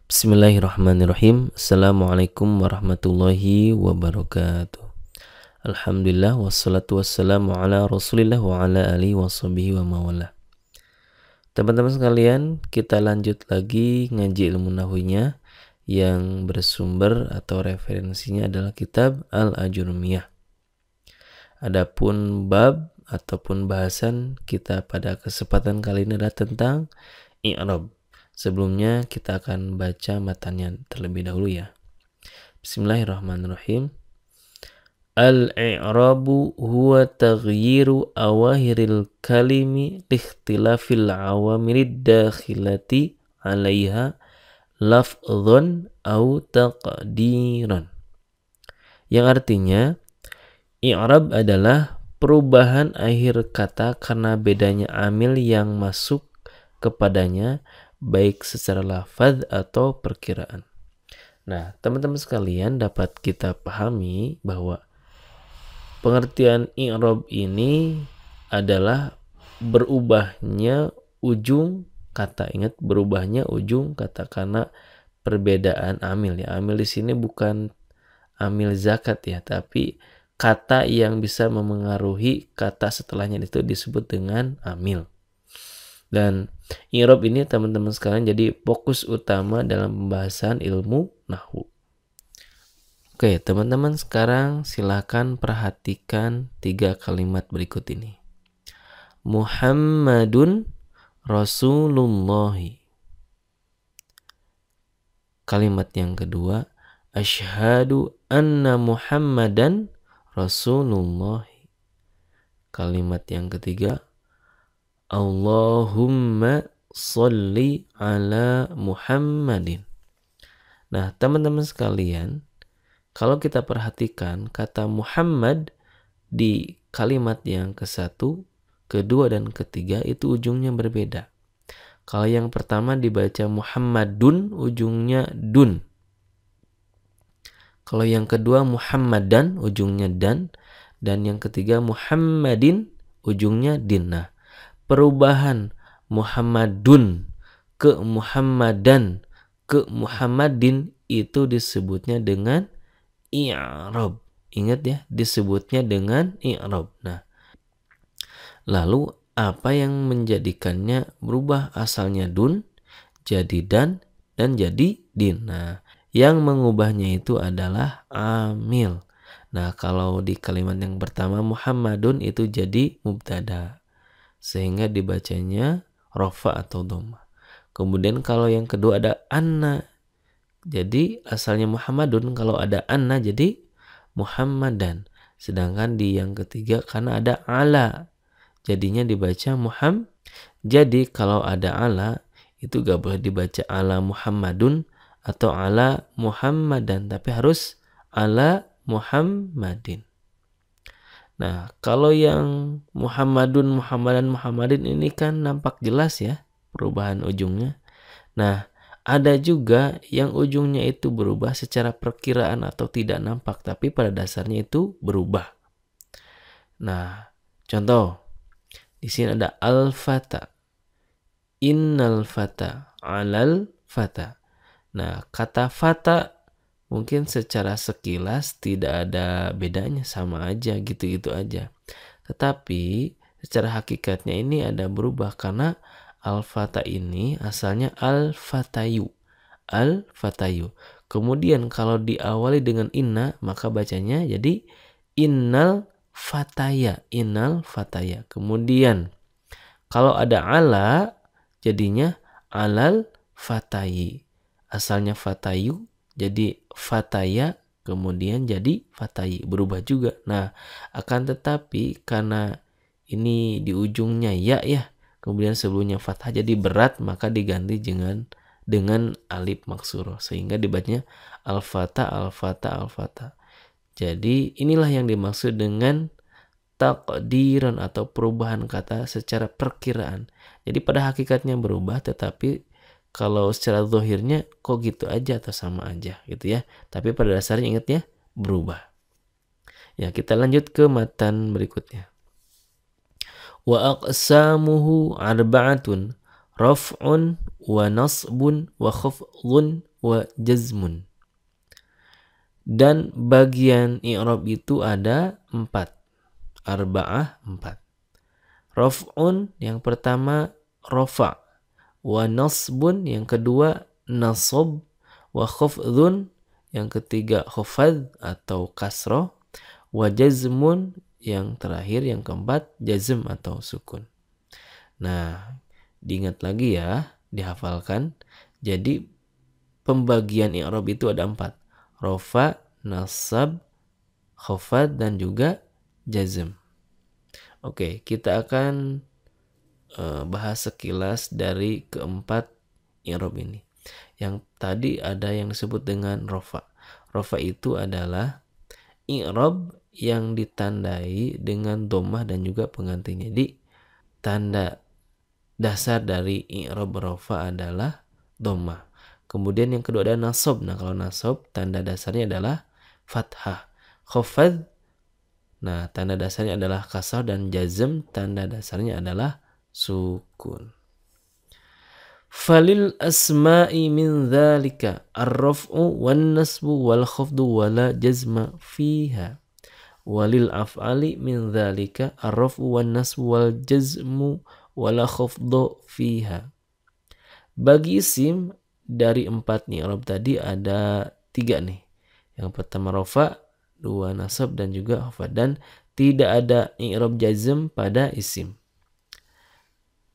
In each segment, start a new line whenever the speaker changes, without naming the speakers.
Bismillahirrahmanirrahim. Assalamualaikum warahmatullahi wabarakatuh. Alhamdulillah wassalatu wassalamu ala Rasulillah wa ala alihi washabihi wa mawala. Teman-teman sekalian, kita lanjut lagi ngaji ilmu nahwinya yang bersumber atau referensinya adalah kitab Al-Ajurumiyah. Adapun bab ataupun bahasan kita pada kesempatan kali ini adalah tentang i'rab. Sebelumnya kita akan baca matanya terlebih dahulu ya. Bismillahirrahmanirrahim. Al-i'rabu huwa taghyiru awahiril kalimi liikhtilafil awamilid dakhilati 'alaiha lafdhan au taqdiran. Yang artinya i'rab adalah perubahan akhir kata karena bedanya amil yang masuk kepadanya baik secara lafaz atau perkiraan. Nah, teman-teman sekalian dapat kita pahami bahwa pengertian i'rab ini adalah berubahnya ujung kata. Ingat, berubahnya ujung kata karena perbedaan amil ya. Amil di sini bukan amil zakat ya, tapi kata yang bisa memengaruhi kata setelahnya itu disebut dengan amil. Dan i'rab ini teman-teman sekalian jadi fokus utama dalam pembahasan ilmu nahwu. Oke, teman-teman sekarang silakan perhatikan 3 kalimat berikut ini. Muhammadun Rasulullahi. Kalimat yang kedua, asyhadu anna Muhammadan Rasulullahi. Kalimat yang ketiga, Allahumma sholli ala Muhammadin. Nah, teman-teman sekalian, kalau kita perhatikan kata Muhammad di kalimat yang ke-1, kedua, dan ketiga itu ujungnya berbeda. Kalau yang pertama dibaca Muhammadun, ujungnya dun. Kalau yang kedua Muhammadan, ujungnya dan yang ketiga Muhammadin, ujungnya din. Nah, perubahan Muhammadun ke Muhammadan ke Muhammadin itu disebutnya dengan i'rab. Ingat ya, disebutnya dengan i'rab. Nah, lalu apa yang menjadikannya berubah? Asalnya dun jadi dan jadi din. Nah, yang mengubahnya itu adalah amil. Nah, kalau di kalimat yang pertama Muhammadun itu jadi mubtada, sehingga dibacanya rofa atau dhamma. Kemudian kalau yang kedua ada anna, jadi asalnya Muhammadun, kalau ada anna jadi Muhammadan. Sedangkan di yang ketiga karena ada ala, jadinya dibaca Muhammad. Jadi kalau ada ala itu gak boleh dibaca ala Muhammadun atau ala Muhammadan, tapi harus ala Muhammadin. Nah, kalau yang Muhammadun, Muhammadan, Muhammadin ini kan nampak jelas ya perubahan ujungnya. Nah, ada juga yang ujungnya itu berubah secara perkiraan atau tidak nampak, tapi pada dasarnya itu berubah. Nah, contoh di sini ada al-fata, innal fata, alal fata. Nah, kata fata mungkin secara sekilas tidak ada bedanya, sama aja, gitu-gitu aja. Tetapi secara hakikatnya ini ada berubah karena al-fata ini asalnya al-fatayu. Al-fatayu. Kemudian kalau diawali dengan inna, maka bacanya jadi innal fataya. Innal fataya. Kemudian kalau ada ala, jadinya alal fatayi. Asalnya fatayu jadi fataya, kemudian jadi fatayi, berubah juga. Nah, akan tetapi karena ini di ujungnya ya, kemudian sebelumnya fathah jadi berat, maka diganti dengan alif maksuroh, sehingga dibacanya al-fata, al-fata, al-fata. Jadi inilah yang dimaksud dengan takdiran atau perubahan kata secara perkiraan. Jadi pada hakikatnya berubah, tetapi kalau secara zahirnya kok gitu aja atau sama aja gitu ya. Tapi pada dasarnya ingat ya, berubah. Ya, kita lanjut ke matan berikutnya. Wa aqsamuhu arba'atun raf'un wa nasbun wa khafdun wa jazmun. Dan bagian i'rab itu ada 4. Arba'ah 4. Raf'un yang pertama rafa', wa nasbun yang kedua nasab, wa khafdhun yang ketiga khafadh atau kasrah, wa jazmun yang terakhir yang keempat jazm atau sukun. Nah, diingat lagi ya, dihafalkan. Jadi pembagian i'rab itu ada 4. Rafa, nasab, khafad dan juga jazm. Oke, kita akan bahas sekilas dari keempat i'rab ini. Yang tadi ada yang disebut dengan rafa. Rafa itu adalah i'rab yang ditandai dengan dhammah dan juga penggantinya. Jadi tanda dasar dari i'rab rafa adalah dhammah. Kemudian yang kedua ada nasab. Nah, kalau nasab tanda dasarnya adalah fathah. Khafad, nah tanda dasarnya adalah kasrah, dan jazm tanda dasarnya adalah sukun. Falil asma'i min dzalika ar-raf'u wan nasbu wal khafdu wala jazma fiha. Walil af'ali min dzalika ar-raf'u wan nasbu wal jazmu wala khafdu fiha. Bagi isim dari 4 i'rab tadi ada 3 nih. Yang pertama rafa, 2 nasab dan juga khafad, dan tidak ada i'rab jazm pada isim.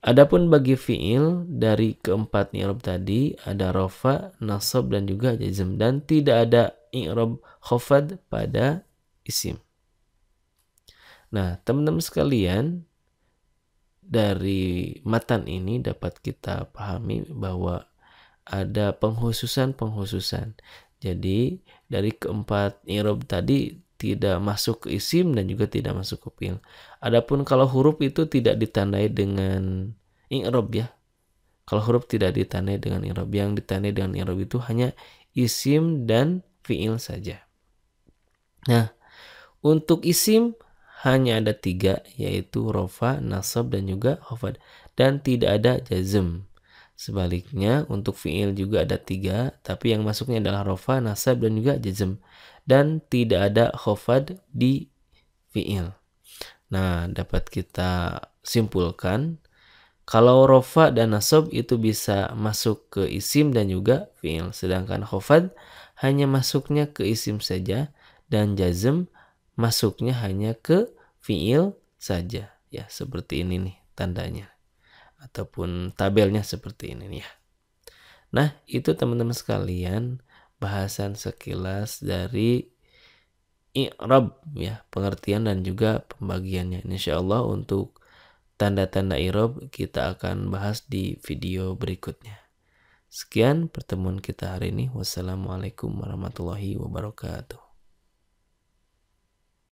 Adapun bagi fi'il dari keempat i'rab tadi ada rafa, nasab dan juga jazm, dan tidak ada i'rab khafad pada isim. Nah, teman-teman sekalian, dari matan ini dapat kita pahami bahwa ada penghususan. Jadi dari keempat i'rab tadi tidak masuk ke isim dan juga tidak masuk ke fi'il. Adapun kalau huruf itu tidak ditandai dengan i'rab ya. Kalau huruf tidak ditandai dengan i'rab, yang ditandai dengan i'rab itu hanya isim dan fi'il saja. Nah, untuk isim hanya ada 3, yaitu rafa, nasab dan juga khafad, dan tidak ada jazm. Sebaliknya untuk fi'il juga ada 3, tapi yang masuknya adalah rafa, nasab dan juga jazm, dan tidak ada khafad di fi'il. Nah, dapat kita simpulkan kalau rafa dan nasab itu bisa masuk ke isim dan juga fi'il, sedangkan khafad hanya masuknya ke isim saja dan jazm masuknya hanya ke fi'il saja. Ya, seperti ini nih tandanya ataupun tabelnya seperti ini nih ya. Nah, itu teman-teman sekalian bahasan sekilas dari i'rab ya, pengertian dan juga pembagiannya. Insyaallah untuk tanda-tanda i'rab kita akan bahas di video berikutnya. Sekian pertemuan kita hari ini. Wassalamualaikum warahmatullahi wabarakatuh.